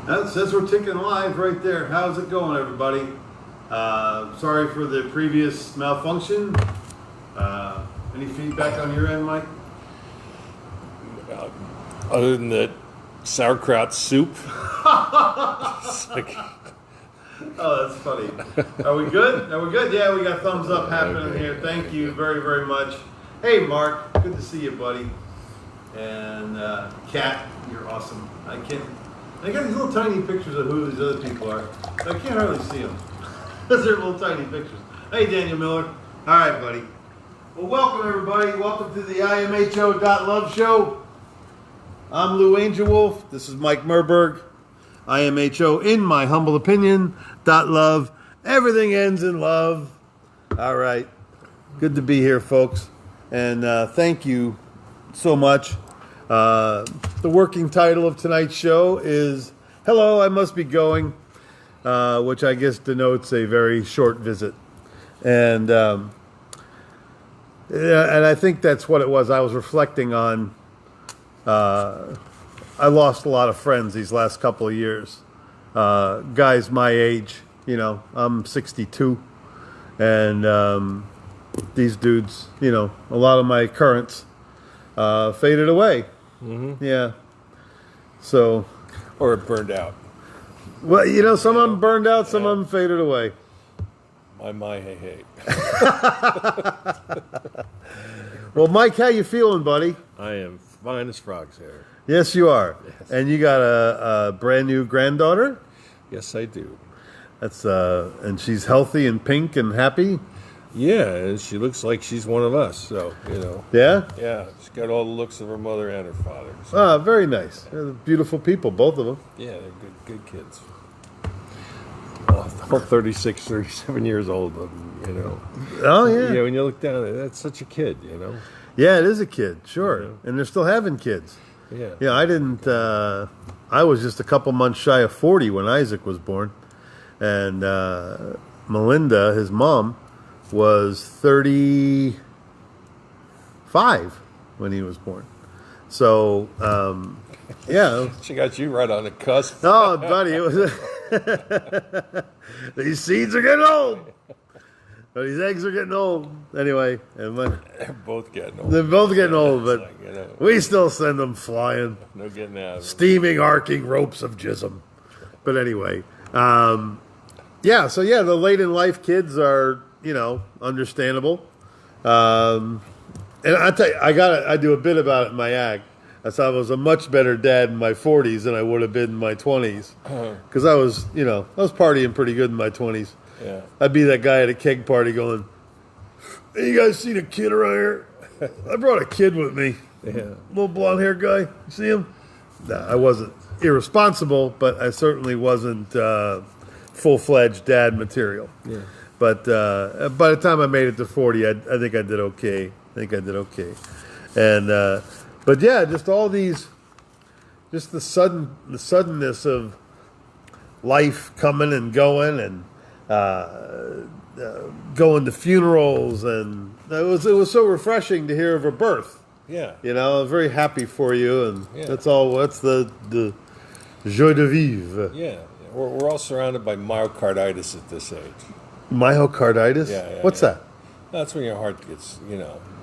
That says we're ticking live right there. How's it going, everybody? Sorry for the previous malfunction. Any feedback on your end, Mike? Other than the sauerkraut soup. Oh, that's funny. Are we good? Are we good? Yeah, we got thumbs up happening here. Thank you very, very much. Hey, Mark. Good to see you, buddy. And Kat, you're awesome. I got these little tiny pictures of who these other people are. I can't hardly see them. Those are little tiny pictures. Hey, Daniel Miller. All right, buddy. Well, welcome, everybody. Welcome to the imho.love show. I'm Lou Angelwolf. This is Mike Murburg. IMHO, in my humble opinion, .love. Everything ends in love. All right. Good to be here, folks. And thank you so much. The working title of tonight's show is Hello, I Must Be Going, which I guess denotes a very short visit. And I think that's what it was. I was reflecting on I lost a lot of friends these last couple of years. Guys my age, I'm 62. And these dudes, a lot of my currents faded away. Mm-hmm. Yeah. So. Or it burned out. Well, some of them burned out, some of them faded away. Hey. Well, Mike, how you feeling, buddy? I am fine as frogs hair. Yes, you are. Yes. And you got a brand new granddaughter? Yes, I do. That's and she's healthy and pink and happy? Yeah, and she looks like she's one of us, so, Yeah? Yeah, she's got all the looks of her mother and her father. So. Ah, very nice. They're beautiful people, both of them. Yeah, they're good kids. All 36, 37 years old, Oh, yeah. Yeah, when you look down, that's such a kid, Yeah, it is a kid, sure. And they're still having kids. Yeah. Yeah, I didn't, I was just a couple months shy of 40 when Isaac was born. And Melinda, his mom, was 35 when he was born. So, yeah. She got you right on the cusp. Oh, buddy, it was. These seeds are getting old. These eggs are getting old. Anyway, they're both getting old. They're both getting old, but we still send them flying. No getting out. Steaming, arcing ropes of jism. But anyway, yeah. So yeah, the late in life kids are, understandable. And I tell you, I do a bit about it in my act. I thought I was a much better dad in my 40s than I would have been in my 20s. Because I was partying pretty good in my 20s. Yeah. I'd be that guy at a keg party going, "Hey, you guys seen a kid around here? I brought a kid with me. Yeah. Little blonde hair guy. You see him?" Nah, I wasn't irresponsible, but I certainly wasn't full-fledged dad material. Yeah. But by the time I made it to 40, I think I did okay. And but yeah, just all these, just the suddenness of life coming and going, and going to funerals, and it was so refreshing to hear of a birth. Yeah. I was very happy for you, and that's the joie de vivre. Yeah. We're all surrounded by myocarditis at this age. Myocarditis? Yeah. What's that? That's when your heart gets,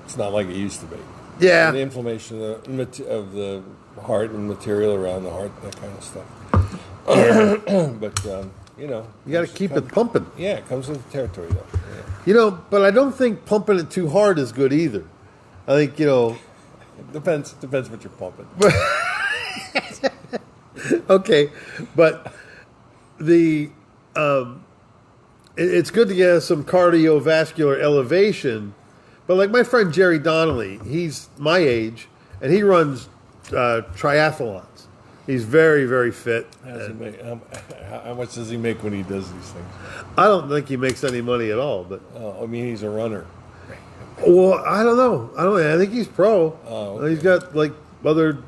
it's not like it used to be. Yeah. The inflammation of the heart and material around the heart, that kind of stuff. But, you got to keep it pumping. Yeah, it comes with the territory, though. Yeah. But I don't think pumping it too hard is good either. I think, It depends what you're pumping. Okay, but it's good to get some cardiovascular elevation. But like my friend Jerry Donnelly, he's my age, and he runs triathlons. He's very, very fit. How much does he make when he does these things? I don't think he makes any money at all. But he's a runner. Well, I don't know. I think he's pro. Oh, okay. He's got other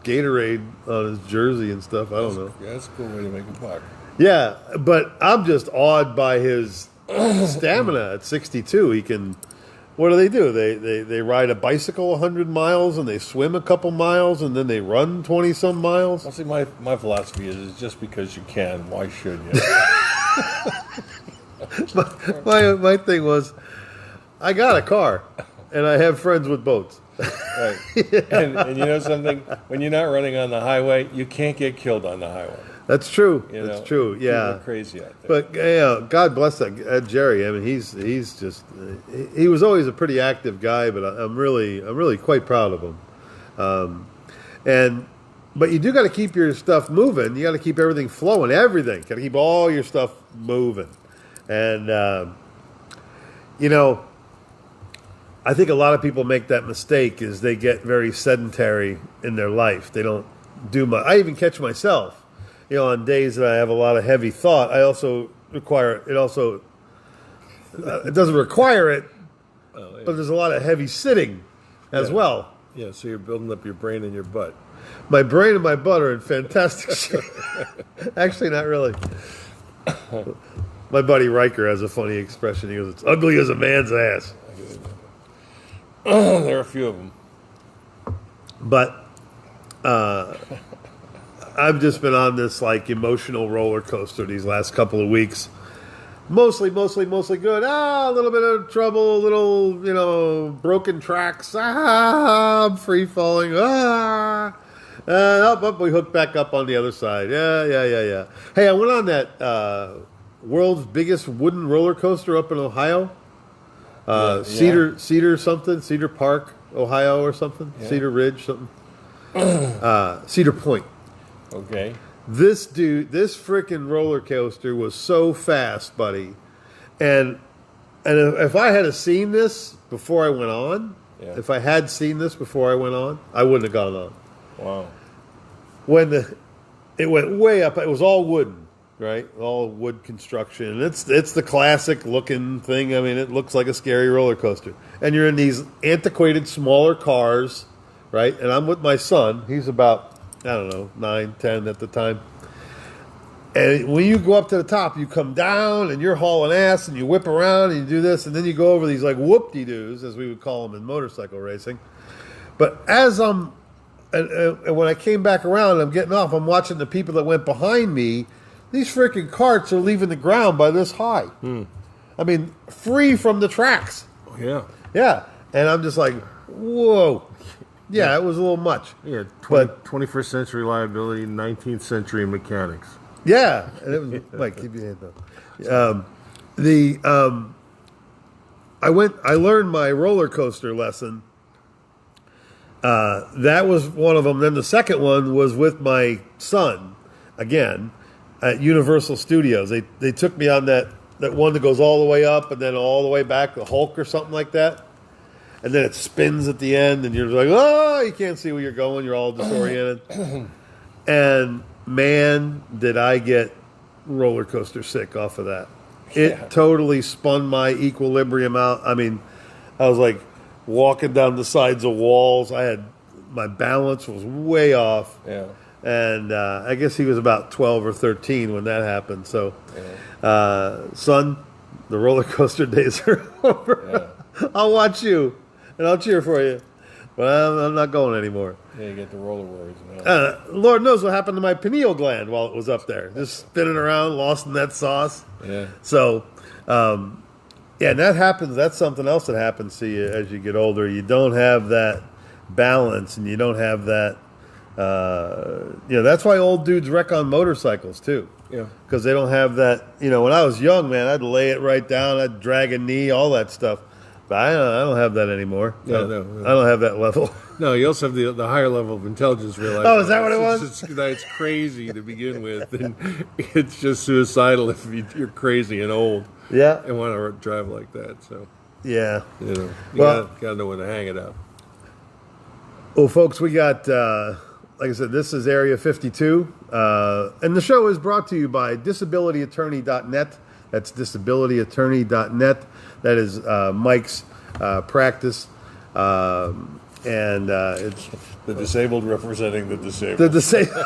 Gatorade on his jersey and stuff. I don't know. Yeah, that's a cool way to make a buck. Yeah, but I'm just awed by his stamina at 62. He can what do? They ride a bicycle 100 miles and they swim a couple miles and then they run 20 some miles. Well, see, my philosophy is just because you can, why should you? my thing was, I got a car and I have friends with boats. Right. And you know something? When you're not running on the highway, you can't get killed on the highway. That's true. You know, That's true. Yeah. People are crazy out there. But God bless that Jerry. I mean, he's just he was always a pretty active guy, but I'm really quite proud of him. But you do got to keep your stuff moving. You got to keep everything flowing. Everything. Got to keep all your stuff moving. And you know, I think a lot of people make that mistake is they get very sedentary in their life. They don't do much. I even catch myself. You know, on days that I have a lot of heavy thought, I also require it. Also, it doesn't require it, but there's a lot of heavy sitting as well. Yeah, so you're building up your brain and your butt. My brain and my butt are in fantastic shape. Actually, not really. My buddy Riker has a funny expression. He goes, "It's ugly as a man's ass." There are a few of them. But I've just been on this like emotional roller coaster these last couple of weeks. Mostly good. A little bit of trouble, a little, broken tracks. I'm free falling. Up, we hooked back up on the other side. Yeah. Hey, I went on that world's biggest wooden roller coaster up in Ohio. Cedar Park, Ohio or something. Yeah. Cedar Ridge, something. Cedar Point. Okay. This freaking roller coaster was so fast, buddy. And if I had seen this before I went on, I wouldn't have gone on. Wow. It went way up, it was all wooden, right? All wood construction. And it's the classic looking thing. I mean, it looks like a scary roller coaster. And you're in these antiquated, smaller cars, right? And I'm with my son. He's about, 9, 10 at the time. And when you go up to the top, you come down and you're hauling ass and you whip around and you do this. And then you go over these like whoop-de-doos, as we would call them in motorcycle racing. But as and when I came back around and I'm getting off, I'm watching the people that went behind me. These freaking carts are leaving the ground by this high. I mean, free from the tracks. Oh, yeah. Yeah. And I'm just like, whoa. Yeah, it was a little much. Yeah, 21st century reliability, 19th century mechanics. Yeah. And it was, Mike, keep your hand up. I learned my roller coaster lesson. That was one of them. Then the second one was with my son, again, at Universal Studios. They took me on that one that goes all the way up and then all the way back, the Hulk or something like that. And then it spins at the end, and you're like, oh, you can't see where you're going. You're all disoriented. And, man, did I get roller coaster sick off of that. It totally spun my equilibrium out. I mean, I was like walking down the sides of walls. My balance was way off. Yeah. And I guess he was about 12 or 13 when that happened. So, son, the roller coaster days are over. Yeah. I'll watch you. And I'll cheer for you. But I'm not going anymore. Yeah, you get the roller worries. Man. Lord knows what happened to my pineal gland while it was up there. Just spinning around, lost in that sauce. Yeah. So, and that happens. That's something else that happens to you as you get older. You don't have that balance, and you don't have that. That's why old dudes wreck on motorcycles, too. Yeah. Because they don't have that. When I was young, man, I'd lay it right down. I'd drag a knee, all that stuff. But I don't have that anymore. No. I don't have that level. No, you also have the higher level of intelligence. Realize. Oh, is that what it was? It's crazy to begin with, and it's just suicidal if you're crazy and old. Yeah, and want to drive like that. So yeah, you gotta know when to hang it up. Well, folks, we got like I said, this is Area 52, and the show is brought to you by DisabilityAttorney.net. That's DisabilityAttorney.net. That is Mike's practice, and it's the disabled representing the disabled. The disabled.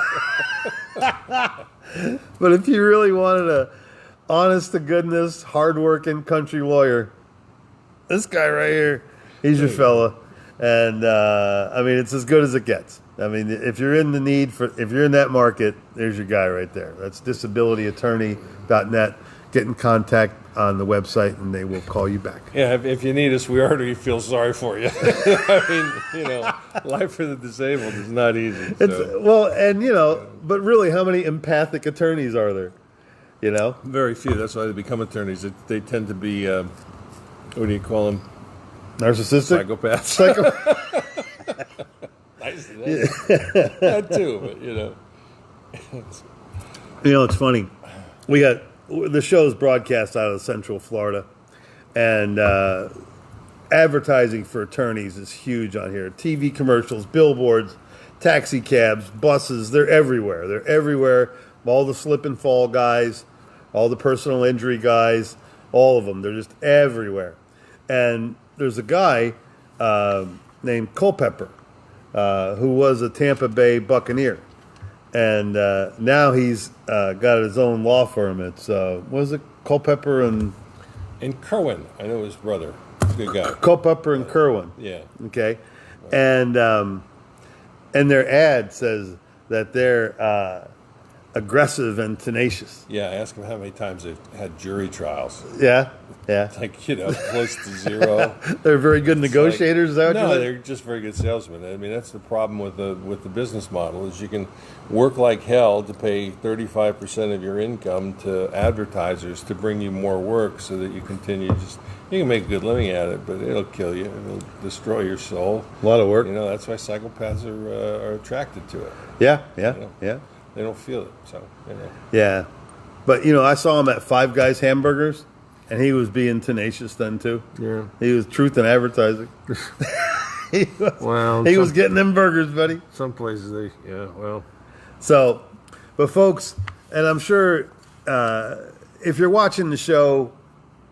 But if you really wanted a honest to goodness, hardworking country lawyer, This guy right here, he's your fella. And, I mean, it's as good as it gets. I mean, if you're in if you're in that market, there's your guy right there. That's disabilityattorney.net. Get in contact on the website, and they will call you back. Yeah, if you need us, we already feel sorry for you. I mean, life for the disabled is not easy. So. Well, and, but really, how many empathic attorneys are there? Very few. That's why they become attorneys. They tend to be, what do you call them? Narcissistic? Psychopaths. Nice. That too, but, it's funny. We got... The show's broadcast out of Central Florida, and advertising for attorneys is huge on here. TV commercials, billboards, taxi cabs, buses, they're everywhere. They're everywhere. All the slip and fall guys, all the personal injury guys, all of them. They're just everywhere. And there's a guy named Culpepper who was a Tampa Bay Buccaneer. And now he's got his own law firm. It's what is it? Culpepper and Kerwin. I know his brother. He's a good guy. Culpepper and Kerwin. Yeah. Okay. And their ad says that they're aggressive and tenacious. Yeah. Ask them how many times they've had jury trials. Yeah. Yeah. It's like close to zero. They're very good negotiators. No, they're just very good salesmen. I mean, that's the problem with the business model is you can work like hell to pay 35% of your income to advertisers to bring you more work so that you continue you can make a good living at it, but it'll kill you. It'll destroy your soul. A lot of work. That's why psychopaths are attracted to it. Yeah. Yeah. They don't feel it, so Yeah, but I saw him at Five Guys Hamburgers, and he was being tenacious then too. Yeah, he was truth in advertising. he was getting them burgers, buddy. Some places So, but folks, and I'm sure if you're watching the show,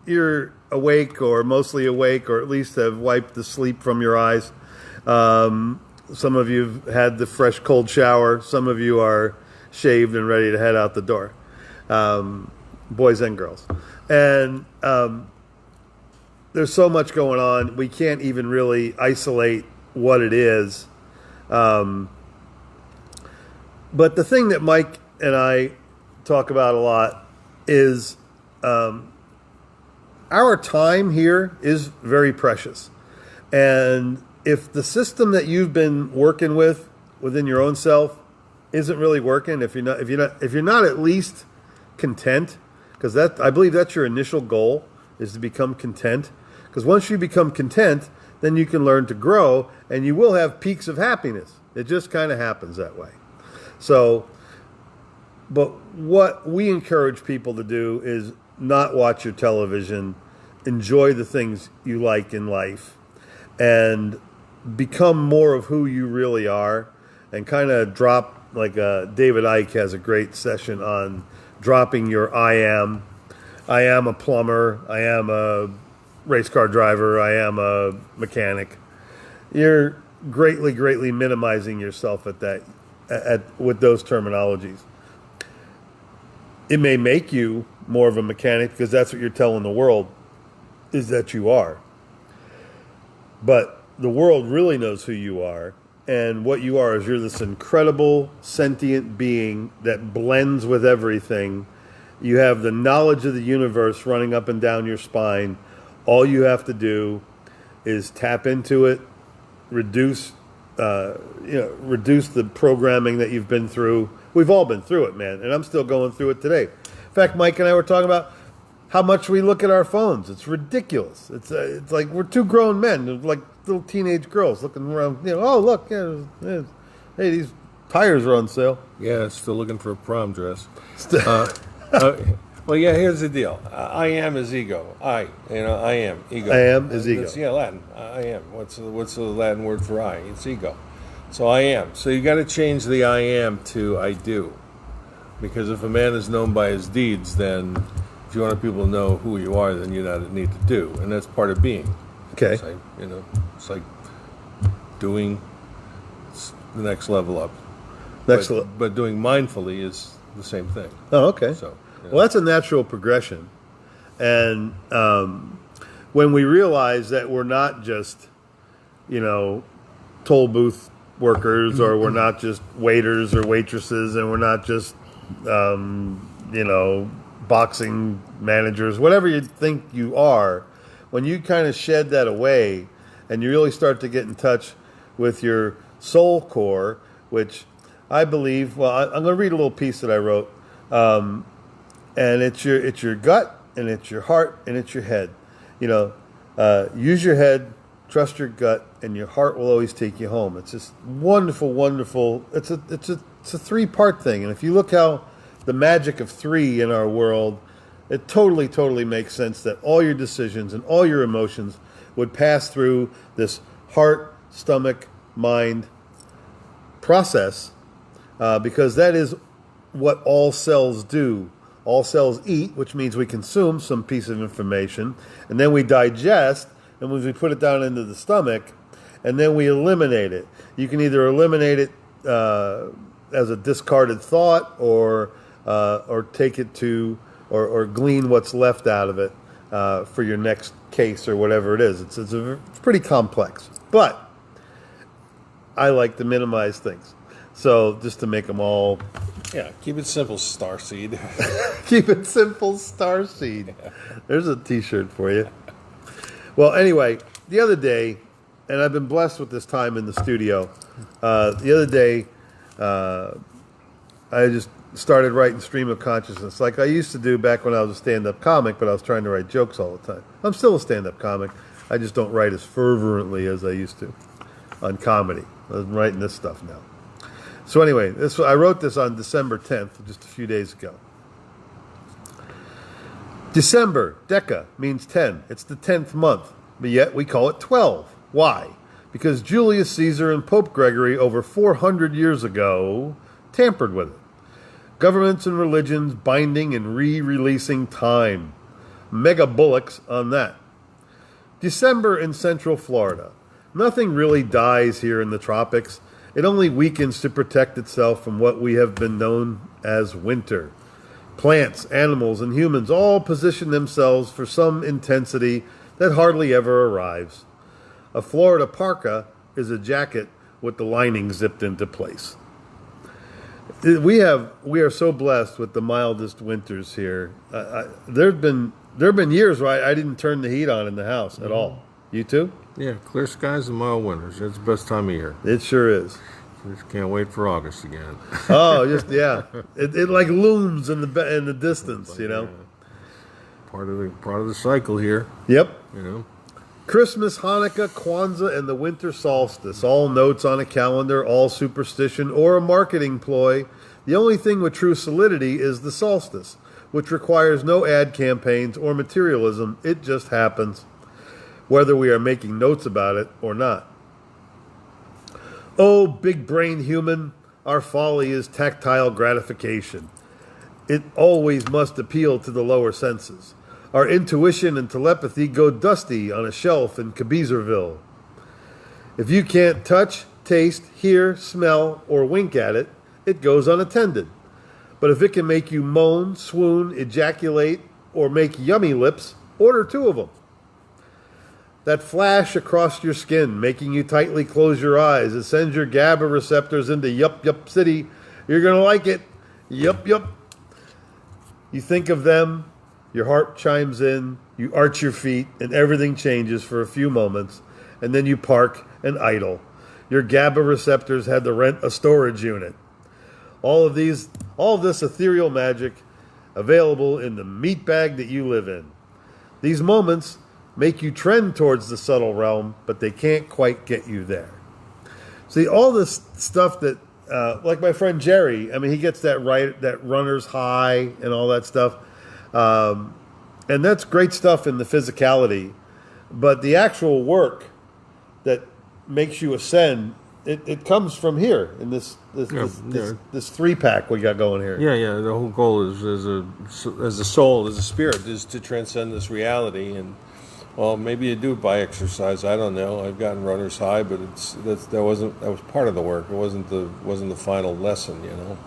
you're awake or mostly awake, or at least have wiped the sleep from your eyes. Some of you have had the fresh cold shower. Some of you are shaved and ready to head out the door, boys and girls. And there's so much going on, we can't even really isolate what it is. But the thing that Mike and I talk about a lot is our time here is very precious. And if the system that you've been working with within your own self isn't really working, if you're not at least content, because I believe that's your initial goal, is to become content. Because once you become content, then you can learn to grow, and you will have peaks of happiness. It just kind of happens that way. So, but what we encourage people to do is not watch your television, enjoy the things you like in life, and become more of who you really are, and kind of drop, like David Icke has a great session on dropping your I am a plumber, I am a race car driver, I am a mechanic. You're greatly minimizing yourself with those terminologies. It may make you more of a mechanic because that's what you're telling the world is that you are. But the world really knows who you are, and what you are is you're this incredible sentient being that blends with everything. You have the knowledge of the universe running up and down your spine. All you have to do is tap into it, reduce the programming that you've been through. We've all been through it, man, and I'm still going through it today. In fact, Mike and I were talking about how much we look at our phones. It's ridiculous. It's like we're two grown men, like little teenage girls looking around. Oh look, hey, these tires are on sale. Yeah, still looking for a prom dress. Well, yeah. Here's the deal. I am is ego. I am ego. I am is ego. Yeah, Latin. I am. What's the Latin word for I? It's ego. So I am. So you got to change the I am to I do, because if a man is known by his deeds, then if you want people to know who you are, then you need to do, and that's part of being. Okay. It's like doing the next level up. But doing mindfully is the same thing. Oh, okay. So, well, that's a natural progression, and when we realize that we're not just, toll booth workers, or we're not just waiters or waitresses, and we're not just, boxing managers, whatever you think you are, when you kind of shed that away and you really start to get in touch with your soul core, which I believe, well, I'm going to read a little piece that I wrote, and it's your gut, and it's your heart, and it's your head. Use your head, trust your gut, and your heart will always take you home. It's just wonderful, wonderful. It's a 3-part thing, and if you look how the magic of 3 in our world, it totally, totally makes sense that all your decisions and all your emotions would pass through this heart, stomach, mind process, because that is what all cells do. All cells eat, which means we consume some piece of information, and then we digest, and when we put it down into the stomach, and then we eliminate it. You can either eliminate it as a discarded thought, or take it to, or glean what's left out of it for your next case or whatever it is. It's pretty complex, but I like to minimize things. So just to make them all... Yeah, keep it simple, Starseed. Keep it simple, Starseed. There's a T-shirt for you. Well, anyway, the other day, and I've been blessed with this time in the studio, the other day I just started writing stream of consciousness like I used to do back when I was a stand-up comic, but I was trying to write jokes all the time. I'm still a stand-up comic. I just don't write as fervently as I used to on comedy. I'm writing this stuff now. So anyway, I wrote this on December 10th, just a few days ago. December, Deca, means 10. It's the 10th month, but yet we call it 12. Why? Because Julius Caesar and Pope Gregory over 400 years ago tampered with it. Governments and religions binding and re-releasing time. Mega bullocks on that. December in Central Florida. Nothing really dies here in the tropics. It only weakens to protect itself from what we have been known as winter. Plants, animals, and humans all position themselves for some intensity that hardly ever arrives. A Florida parka is a jacket with the lining zipped into place. We are so blessed with the mildest winters here. There have been years where I didn't turn the heat on in the house at all. You too? Yeah, clear skies and mild winters. It's the best time of year. It sure is. Just can't wait for August again. Oh, just yeah. It like looms in the distance, Part of the cycle here. Yep. Christmas, Hanukkah, Kwanzaa, and the winter solstice. All notes on a calendar, all superstition or a marketing ploy. The only thing with true solidity is the solstice, which requires no ad campaigns or materialism. It just happens, whether we are making notes about it or not. Oh, big-brained human, our folly is tactile gratification. It always must appeal to the lower senses. Our intuition and telepathy go dusty on a shelf in Cabezerville. If you can't touch, taste, hear, smell, or wink at it, it goes unattended. But if it can make you moan, swoon, ejaculate, or make yummy lips, order 2 of them. That flash across your skin, making you tightly close your eyes, it sends your GABA receptors into yup, yup city. You're going to like it. Yup, yup. You think of them, your heart chimes in, you arch your feet, and everything changes for a few moments, and then you park and idle. Your GABA receptors had to rent a storage unit. All of this ethereal magic available in the meat bag that you live in. These moments make you trend towards the subtle realm, but they can't quite get you there. See, all this stuff that, like my friend Jerry, I mean, he gets that runner's high and all that stuff. And that's great stuff in the physicality. But the actual work that makes you ascend, it comes from here in this 3-pack we got going here. Yeah. The whole goal is as a soul, as a spirit, is to transcend this reality. And well, maybe you do it by exercise. I don't know. I've gotten runner's high, but that was part of the work. It wasn't the final lesson,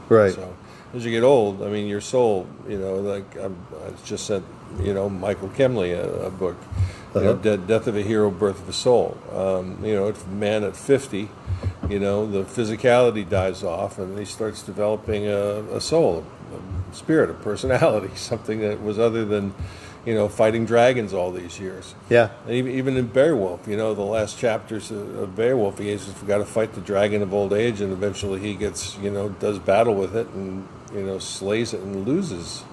Right. So as you get old, I mean, your soul, like I just sent, Michael Kemley a book, Death of a Hero, Birth of a Soul. Man at 50, the physicality dies off, and he starts developing a soul, a spirit, a personality, something that was other than, fighting dragons all these years. Yeah. And even in Beowulf, the last chapters of Beowulf, he says, we've got to fight the dragon of old age, and eventually he gets, does battle with it and, slays it and loses.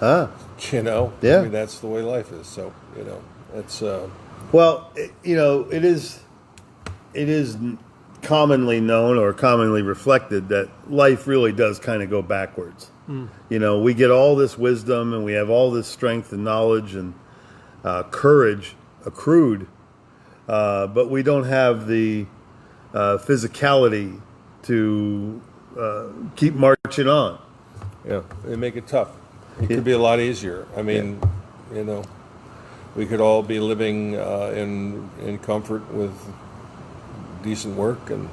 Ah. Yeah. I mean, that's the way life is. So, it's... Well, it is commonly known or commonly reflected that life really does kind of go backwards. We get all this wisdom and we have all this strength and knowledge and courage accrued, but we don't have the physicality to keep marching on. Yeah, they make it tough. It could be a lot easier. I mean, we could all be living in comfort with decent work, and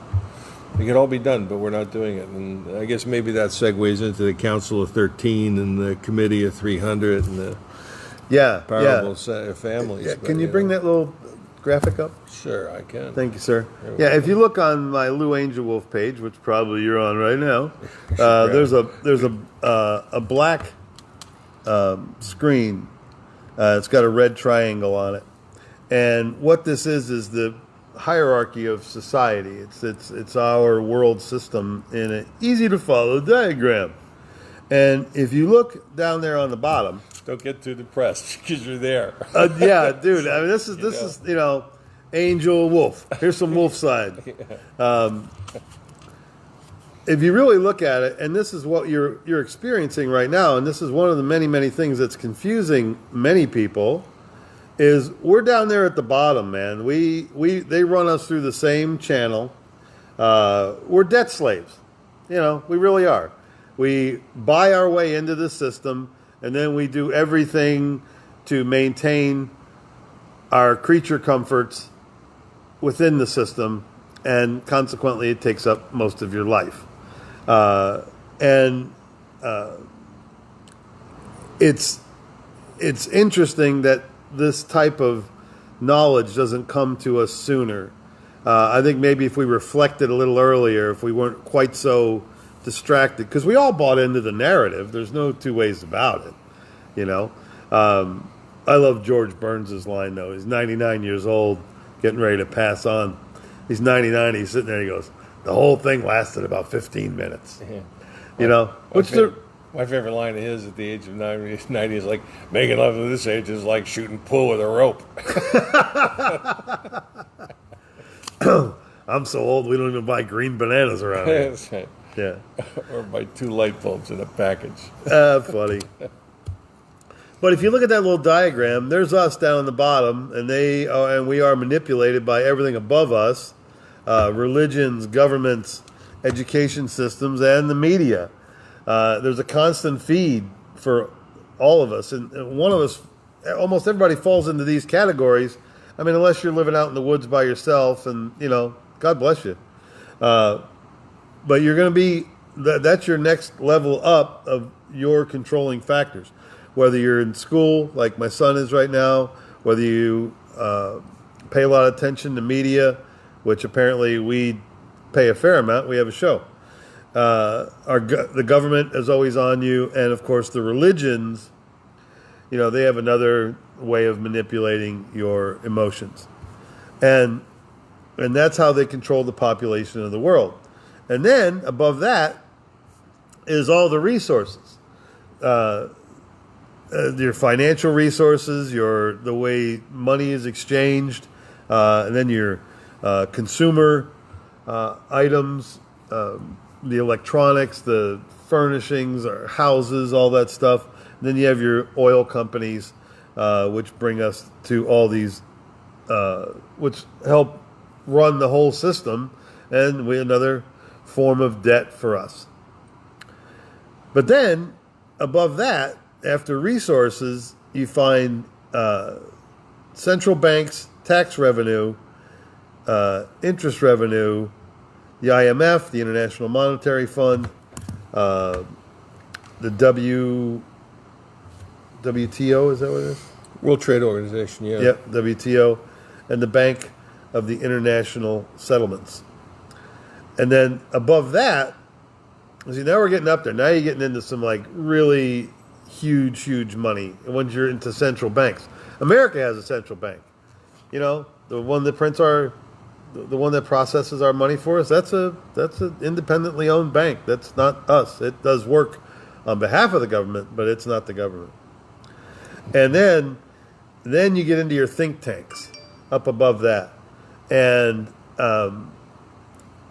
it could all be done, but we're not doing it. And I guess maybe that segues into the Council of 13 and the Committee of 300 and the parable families. Yeah. Can you bring that little graphic up? Sure, I can. Thank you, sir. Yeah, if you look on my Lou Angelwolf page, which probably you're on right now, there's a black screen. It's got a red triangle on it, and what this is the hierarchy of society. It's our world system in an easy to follow diagram. And if you look down there on the bottom, don't get too depressed because you're there. Yeah, dude. I mean, this is Angelwolf. Here's some wolf side. If you really look at it, and this is what you're experiencing right now, and this is one of the many things that's confusing many people, is we're down there at the bottom, man. They run us through the same channel. We're debt slaves. We really are. We buy our way into the system, and then we do everything to maintain our creature comforts within the system, and consequently it takes up most of your life. It's interesting that this type of knowledge doesn't come to us sooner. I think maybe if we reflected a little earlier, if we weren't quite so distracted, because we all bought into the narrative. There's no two ways about it, I love George Burns's line, though. He's 99 years old, getting ready to pass on. He's 99, he's sitting there, he goes, the whole thing lasted about 15 minutes. Yeah. My favorite line of his at the age of 90 is like, making love at this age is like shooting pool with a rope. I'm so old, we don't even buy green bananas around here. That's right. Yeah. Or buy 2 light bulbs in a package. Funny. But if you look at that little diagram, there's us down on the bottom, and we are manipulated by everything above us, religions, governments, education systems, and the media. There's a constant feed for all of us, and one of us, almost everybody falls into these categories. I mean, unless you're living out in the woods by yourself, and God bless you. But you're going to be, that's your next level up of your controlling factors. Whether you're in school, like my son is right now, whether you pay a lot of attention to media, which apparently we pay a fair amount. We have a show. The government is always on you, and of course the religions, they have another way of manipulating your emotions, and that's how they control the population of the world. And then above that is all the resources, your financial resources, the way money is exchanged, and then your consumer items, the electronics, the furnishings, our houses, all that stuff. And then you have your oil companies, which bring us to all these, which help run the whole system, and another form of debt for us. But then, above that, after resources, you find central banks, tax revenue, interest revenue, the IMF, the International Monetary Fund, the WTO, is that what it is? World Trade Organization, yeah. Yep, WTO, and the Bank of the International Settlements. And then above that, see, now we're getting up there. Now you're getting into some like really huge money. And once you're into central banks, America has a central bank. You know, the one that prints the one that processes our money for us. That's an independently owned bank. That's not us. It does work on behalf of the government, but it's not the government. And then you get into your think tanks up above that, and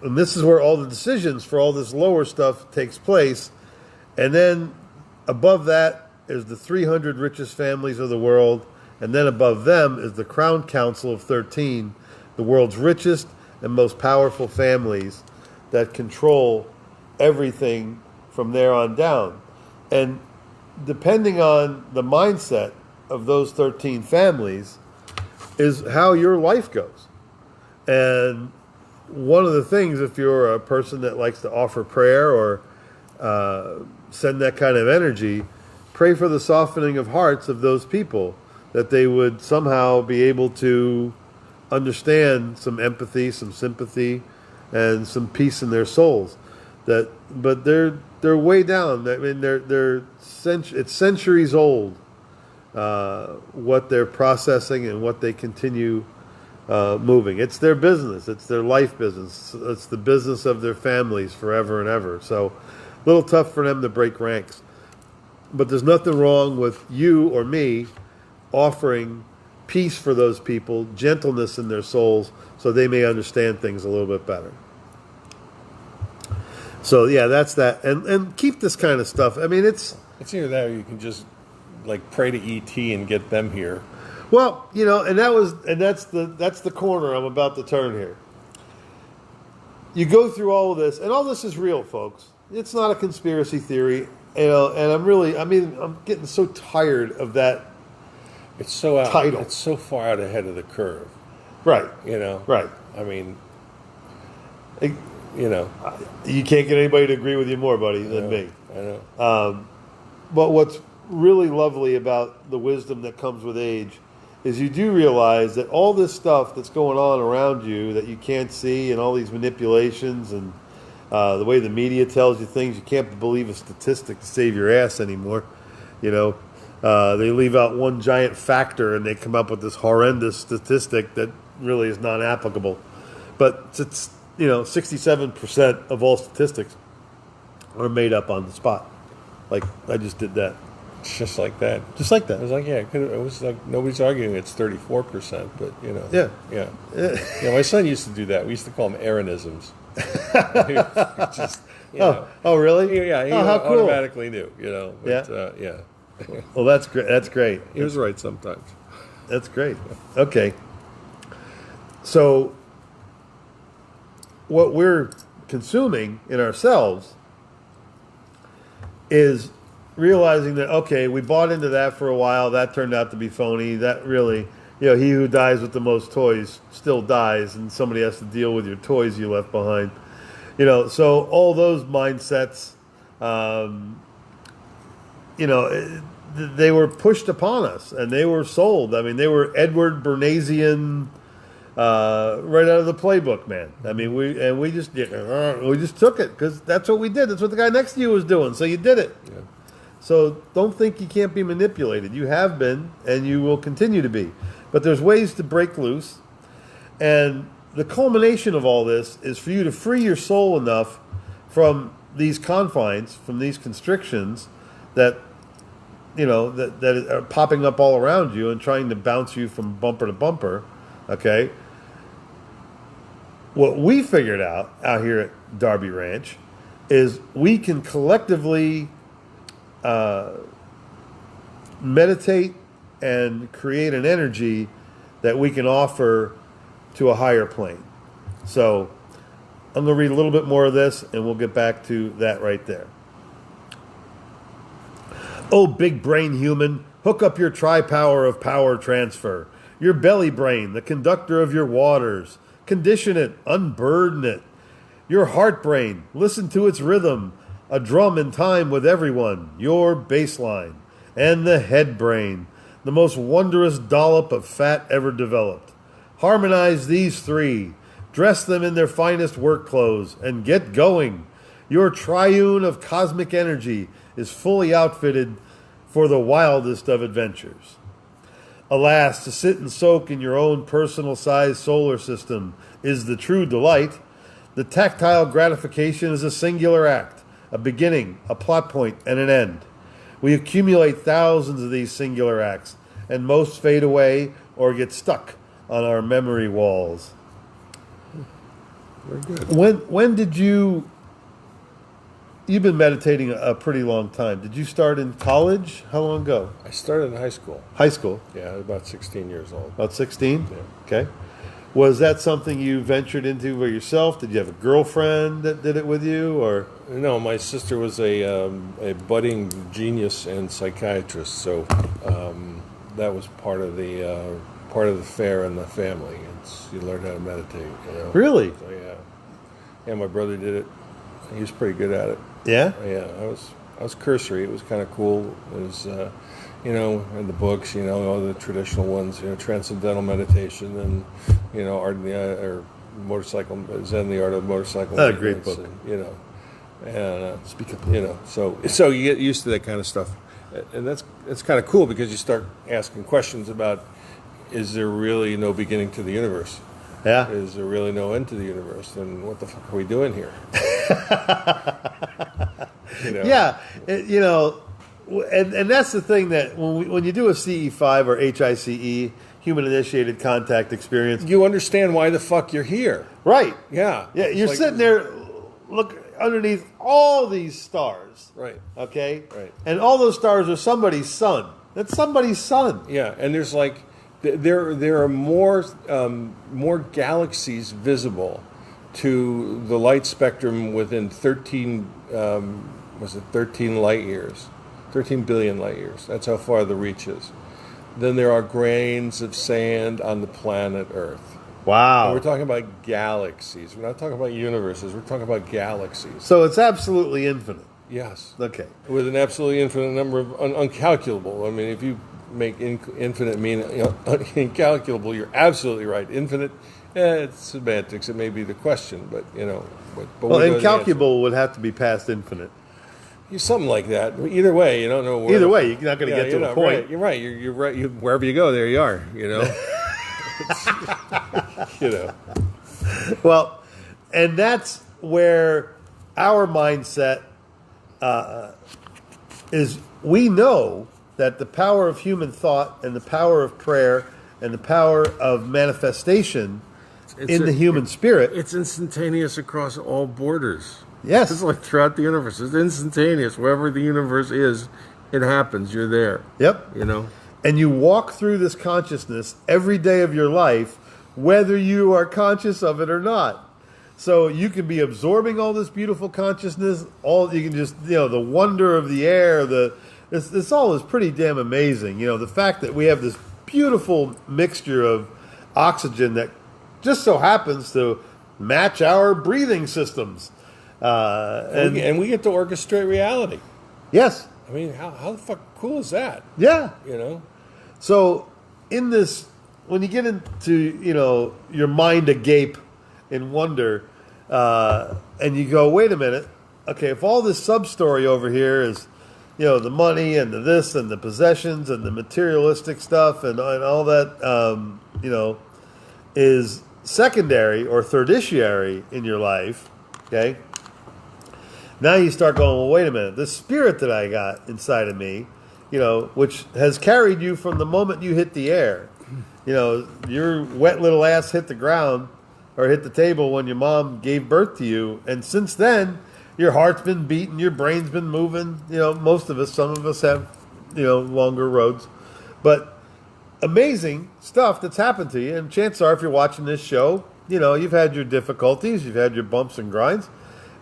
this is where all the decisions for all this lower stuff takes place. And then above that is the 300 richest families of the world. And then above them is the Crown Council of 13, the world's richest and most powerful families that control everything from there on down. And depending on the mindset of those 13 families is how your life goes. And one of the things, if you're a person that likes to offer prayer or send that kind of energy, pray for the softening of hearts of those people, that they would somehow be able to understand some empathy, some sympathy, and some peace in their souls. But they're way down. I mean, it's centuries old what they're processing and what they continue moving. It's their business. It's their life business. It's the business of their families forever and ever. So a little tough for them to break ranks. But there's nothing wrong with you or me offering peace for those people, gentleness in their souls, so they may understand things a little bit better. So yeah, that's that. And keep this kind of stuff. I mean, it's either that or you can just like pray to ET and get them here. Well, you know, that's the corner I'm about to turn here. You go through all of this, and all this is real, folks. It's not a conspiracy theory, you know. And I'm getting so tired of that. It's so title. It's so far out ahead of the curve, right? You know, right. I mean, you know, you can't get anybody to agree with you more, buddy, than me. I know. But what's really lovely about the wisdom that comes with age is you do realize that all this stuff that's going on around you that you can't see, and all these manipulations and the way the media tells you things, you can't believe a statistic to save your ass anymore. You know, they leave out one giant factor and they come up with this horrendous statistic that really is not applicable. But it's 67% of all statistics are made up on the spot. Like I just did that. Just like that. Just like that. I was like, yeah, it was like nobody's arguing it's 34%, but you know. Yeah. Yeah. Yeah, my son used to do that. We used to call them Aaronisms. Just, oh, really? Yeah, he how cool. automatically knew, you know. But, yeah. Well, that's great. That's great. He was right sometimes. That's great. Okay. So what we're consuming in ourselves is realizing that, okay, we bought into that for a while. That turned out to be phony. That really, he who dies with the most toys still dies, and somebody has to deal with your toys you left behind. So all those mindsets, they were pushed upon us, and they were sold. I mean, they were Edward Bernaysian, right out of the playbook, man. I mean, we just took it because that's what we did. That's what the guy next to you was doing. So you did it. Yeah. So don't think you can't be manipulated. You have been, and you will continue to be. But there's ways to break loose. And the culmination of all this is for you to free your soul enough from these confines, from these constrictions that, that are popping up all around you and trying to bounce you from bumper to bumper, okay? What we figured out here at Darby Ranch is we can collectively meditate and create an energy that we can offer to a higher plane. So I'm going to read a little bit more of this, and we'll get back to that right there. Oh, big brain human, hook up your tri-power of power transfer. Your belly brain, the conductor of your waters. Condition it, unburden it. Your heart brain, listen to its rhythm. a drum in time with everyone, your baseline, and the head brain, the most wondrous dollop of fat ever developed. Harmonize these three, dress them in their finest work clothes, and get going. Your triune of cosmic energy is fully outfitted for the wildest of adventures. Alas, to sit and soak in your own personal-sized solar system is the true delight. The tactile gratification is a singular act, a beginning, a plot point, and an end. We accumulate thousands of these singular acts, and most fade away or get stuck on our memory walls. Very good. When did you... You've been meditating a pretty long time. Did you start in college? How long ago? I started in high school. High school? Yeah, about 16 years old. About 16? Yeah. Okay. Was that something you ventured into by yourself? Did you have a girlfriend that did it with you, or? No, my sister was a budding genius and psychiatrist, so that was part of the fare in the family. You learn how to meditate. You know? Really? So, yeah, my brother did it. He was pretty good at it. Yeah? Yeah, I was cursory. It was kind of cool. It was, in the books, all the traditional ones, transcendental meditation and, art in the or motorcycle, Zen, the art of motorcycle. Oh, great book. And speak up. So you get used to that kind of stuff, and that's kind of cool because you start asking questions about, is there really no beginning to the universe? Yeah. Is there really no end to the universe? And what the fuck are we doing here? Yeah, and that's the thing that when you do a CE5 or HICE, human initiated contact experience, you understand why the fuck you're here. Right. Yeah. Yeah, you're sitting there, look underneath all these stars. Right. Okay? Right. And all those stars are somebody's sun. That's somebody's sun. Yeah, and there's there are more galaxies visible to the light spectrum within 13 light years, 13 billion light years. That's how far the reach is. Then there are grains of sand on the planet Earth. Wow. And we're talking about galaxies. We're not talking about universes. We're talking about galaxies. So it's absolutely infinite. Yes. Okay. With an absolutely infinite number of uncalculable. I mean, if you make infinite mean incalculable, you're absolutely right. Infinite, it's semantics. It may be the question, but well, incalculable would have to be past infinite. Something like that. Either way, you don't know. Either way, you're not going to get to a point. Right. You're right. You're right. Wherever you go, there you are. Well, and that's where our mindset is. We know that the power of human thought and the power of prayer and the power of manifestation in the human spirit. It's instantaneous across all borders. Yes. It's like throughout the universe. It's instantaneous. Wherever the universe is, it happens. You're there. Yep. And you walk through this consciousness every day of your life, whether you are conscious of it or not. So you can be absorbing all this beautiful consciousness. You can just, the wonder of the air, this all is pretty damn amazing. The fact that we have this beautiful mixture of oxygen that just so happens to match our breathing systems. And we get to orchestrate reality. Yes. I mean, how the fuck cool is that? Yeah. So in this, when you get into, your mind agape in wonder, and you go, wait a minute, okay, if all this sub-story over here is, the money and the this and the possessions and the materialistic stuff and all that, is secondary or tertiary in your life, okay? Now you start going, well, wait a minute. This spirit that I got inside of me, which has carried you from the moment you hit the air. Your wet little ass hit the ground or hit the table when your mom gave birth to you. And since then, your heart's been beating, your brain's been moving. Most of us, some of us have, longer roads. But amazing stuff that's happened to you. And chances are, if you're watching this show, you've had your difficulties, you've had your bumps and grinds.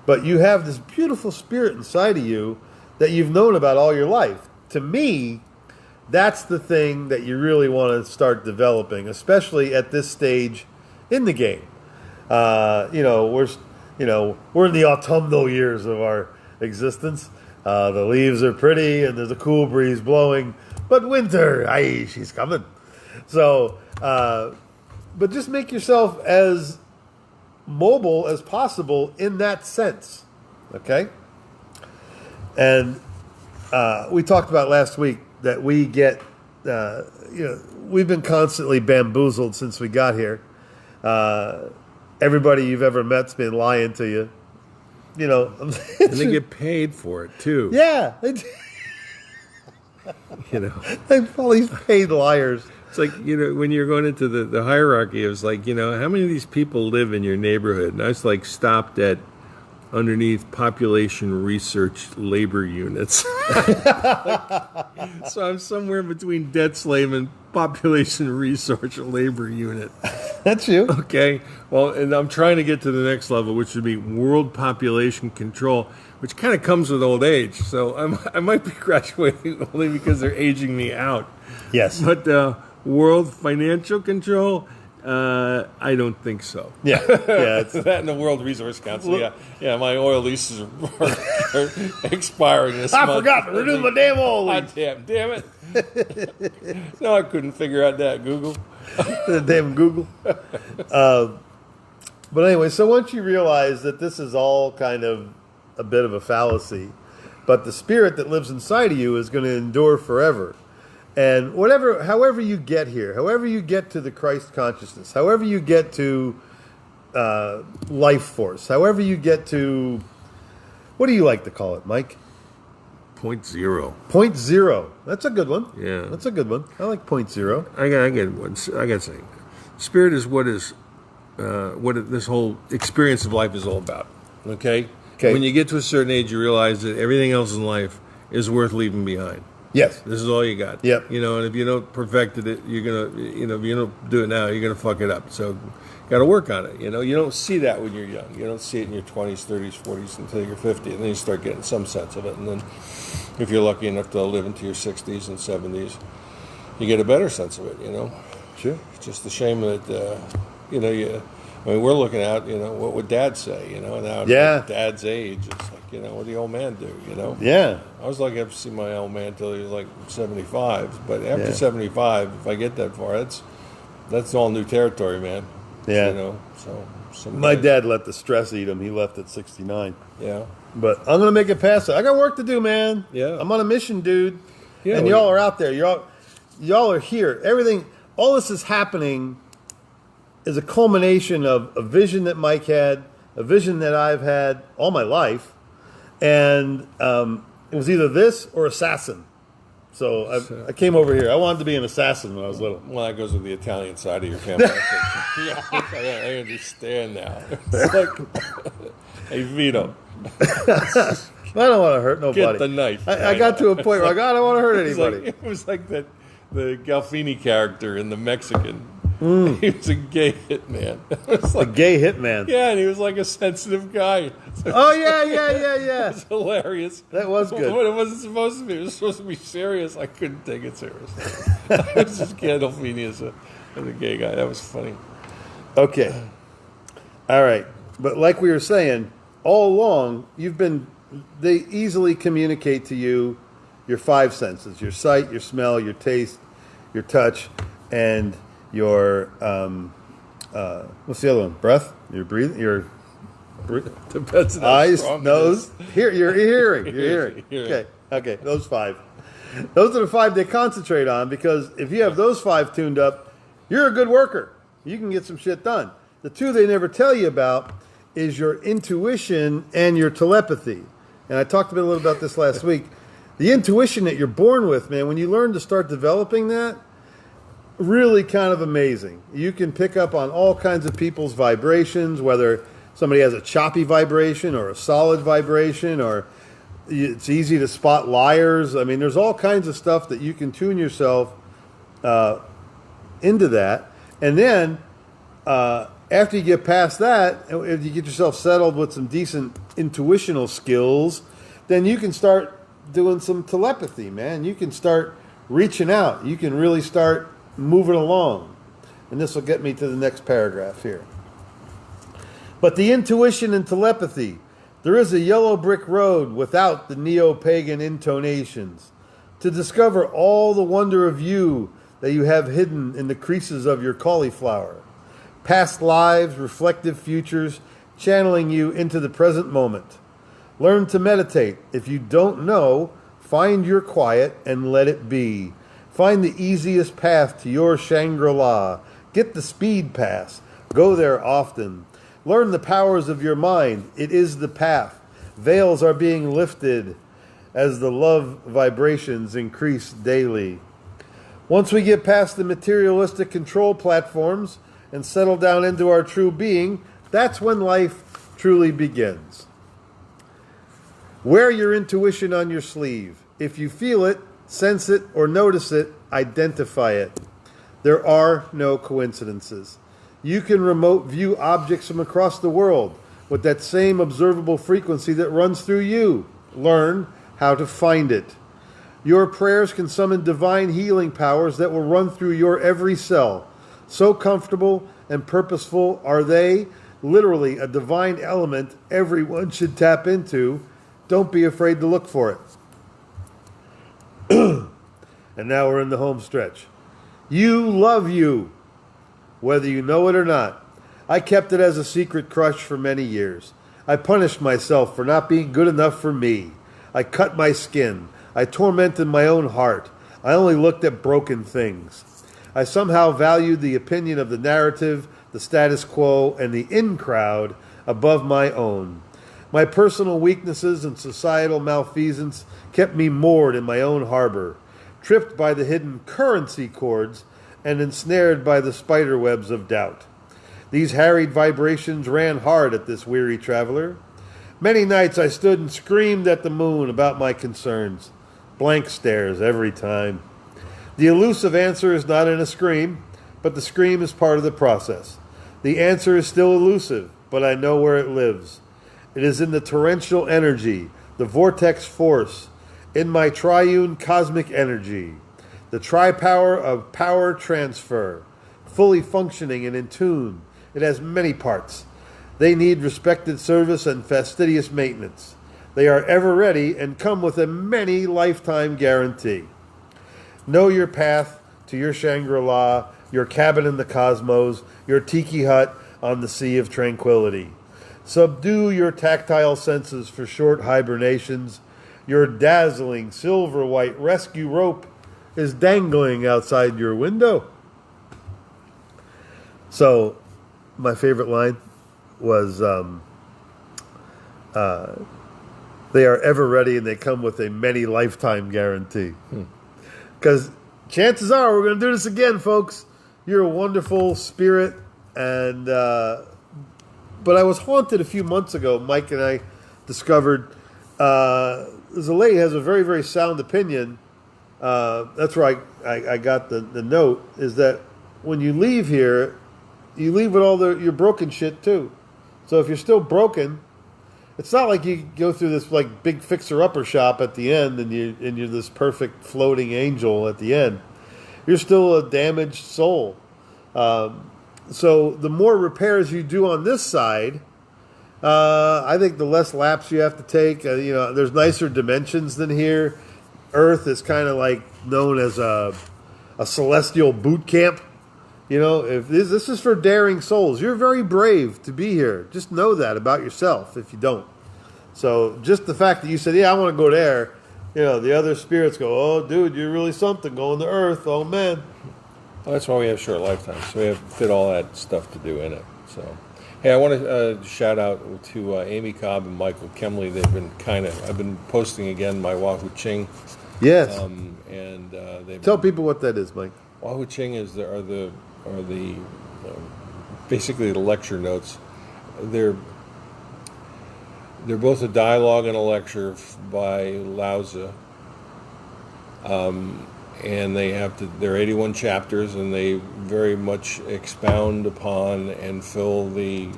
But you have this beautiful spirit inside of you that you've known about all your life. To me, that's the thing that you really want to start developing, especially at this stage in the game. We're in the autumnal years of our existence. The leaves are pretty, and there's a cool breeze blowing, but winter, aye, she's coming. So, but just make yourself as mobile as possible in that sense, okay? And we talked about last week that we get, we've been constantly bamboozled since we got here. Everybody you've ever met's been lying to you. And they get paid for it too. Yeah. They're all these paid liars. It's like, when you're going into the hierarchy, it was like, how many of these people live in your neighborhood? And I was like stopped at underneath population research labor units. So I'm somewhere between debt slave and population research labor unit. That's you. Okay. Well, and I'm trying to get to the next level, which would be world population control, which kind of comes with old age. So I might be graduating only because they're aging me out. Yes. But world financial control, I don't think so. Yeah. It's that and the World Resource Council. Yeah. My oil leases are expiring this month. I forgot to renew my damn oil lease. Damn it. No, I couldn't figure out that, Google. The damn Google. But anyway, so once you realize that this is all kind of a bit of a fallacy, but the spirit that lives inside of you is going to endure forever. And however you get here, however you get to the Christ consciousness, however you get to life force, however you get to, what do you like to call it, Mike? 0.0. 0.0. That's a good one. Yeah. That's a good one. I like 0.0. I get one. I got to say, spirit is what this whole experience of life is all about. Okay? When you get to a certain age, you realize that everything else in life is worth leaving behind. Yes. This is all you got. Yep. And if you don't perfected it, you're gonna, if you don't do it now, you're gonna fuck it up. So, got to work on it. You don't see that when you're young. You don't see it in your 20s, 30s, 40s until you're 50, and then you start getting some sense of it. And then, if you're lucky enough to live into your 60s and 70s, you get a better sense of it. Sure. It's just a shame that we're looking at, what would Dad say? Now at Dad's age, it's like, what did the old man do? Yeah. I was lucky enough to see my old man until he was like 75. But after 75, if I get that far, that's all new territory, man. Yeah. My dad let the stress eat him. He left at 69. Yeah. But I'm going to make it past it. I got work to do, man. Yeah. I'm on a mission, dude. Yeah, and y'all are out there. Y'all are here. Everything, all this is happening is a culmination of a vision that Mike had, a vision that I've had all my life. And it was either this or assassin. So I came over here. I wanted to be an assassin when I was little. Well, that goes with the Italian side of your family. I understand now. It's like, hey, Vito. I don't want to hurt nobody. Get the knife. I got to a point where I don't want to hurt anybody. It was like the Galfini character in The Mexican. He was a gay hitman. A gay hitman. Yeah, and he was like a sensitive guy. Oh, yeah. It was hilarious. That was good. But it wasn't supposed to be. It was supposed to be serious. I couldn't take it seriously. I was just Gandolfini as a gay guy. That was funny. Okay. All right. But like we were saying, all along, they easily communicate to you your five senses, your sight, your smell, your taste, your touch, and your, what's the other one? Breath? Your breathing? Depends on eyes, nose, your hearing. Your hearing. Okay, those five. Those are the five they concentrate on, because if you have those five tuned up, you're a good worker. You can get some shit done. The two they never tell you about is your intuition and your telepathy. And I talked a little about this last week. The intuition that you're born with, man, when you learn to start developing that, really kind of amazing. You can pick up on all kinds of people's vibrations, whether somebody has a choppy vibration or a solid vibration, or it's easy to spot liars. I mean, there's all kinds of stuff that you can tune yourself into that. And then after you get past that, if you get yourself settled with some decent intuitional skills, then you can start doing some telepathy, man. You can start reaching out. You can really start moving along. And this will get me to the next paragraph here. But the intuition and telepathy, There is a yellow brick road without the neo-pagan intonations. To discover all the wonder of you that you have hidden in the creases of your cauliflower. Past lives, reflective futures, channeling you into the present moment. Learn to meditate. If you don't know, find your quiet and let it be. Find the easiest path to your Shangri-La. Get the speed pass. Go there often. Learn the powers of your mind. It is the path. Veils are being lifted as the love vibrations increase daily. Once we get past the materialistic control platforms and settle down into our true being, that's when life truly begins. Wear your intuition on your sleeve. If you feel it, sense it, or notice it, identify it. There are no coincidences. You can remote view objects from across the world with that same observable frequency that runs through you. Learn how to find it. Your prayers can summon divine healing powers that will run through your every cell. So comfortable and purposeful are they, literally a divine element everyone should tap into. Don't be afraid to look for it. And now we're in the home stretch. You love you, whether you know it or not. I kept it as a secret crush for many years. I punished myself for not being good enough for me. I cut my skin. I tormented my own heart. I only looked at broken things. I somehow valued the opinion of the narrative, the status quo, and the in-crowd above my own. My personal weaknesses and societal malfeasance kept me moored in my own harbor, tripped by the hidden currency cords and ensnared by the spider webs of doubt. These harried vibrations ran hard at this weary traveler. Many nights I stood and screamed at the moon about my concerns. Blank stares every time. The elusive answer is not in a scream, but the scream is part of the process. The answer is still elusive, but I know where it lives. It is in the torrential energy, the vortex force, in my triune cosmic energy, the tri-power of power transfer, fully functioning and in tune. It has many parts. They need respected service and fastidious maintenance. They are ever ready and come with a many lifetime guarantee. Know your path to your Shangri-La, your cabin in the cosmos, your tiki hut on the sea of tranquility. Subdue your tactile senses for short hibernations. Your dazzling silver white rescue rope is dangling outside your window. So, my favorite line was, they are ever ready and they come with a many lifetime guarantee. Because chances are we're going to do this again, folks. You're a wonderful spirit. And but I was haunted a few months ago. Mike and I discovered there's a lady who has a very, very sound opinion. That's where I got the note, is that when you leave here, you leave with all your broken shit too. So if you're still broken, it's not like you go through this like big fixer-upper shop at the end and you're this perfect floating angel at the end. You're still a damaged soul. So the more repairs you do on this side, I think the less laps you have to take. There's nicer dimensions than here. Earth is kind of like known as a celestial boot camp. If this is for daring souls. You're very brave to be here. Just know that about yourself if you don't. So just the fact that you said, yeah, I want to go there, the other spirits go, oh, dude, you're really something going to Earth. Oh, man. Well, that's why we have short lifetimes. So we have fit all that stuff to do in it. So, hey, I want to shout out to Amy Cobb and Michael Kemley. They've been I've been posting again my Wahoo Ching. Yes. And they've tell people what that is, Mike. Wahoo Ching are the basically the lecture notes. They're both a dialogue and a lecture by Lao Tzu. And they're 81 chapters, and they very much expound upon and fill the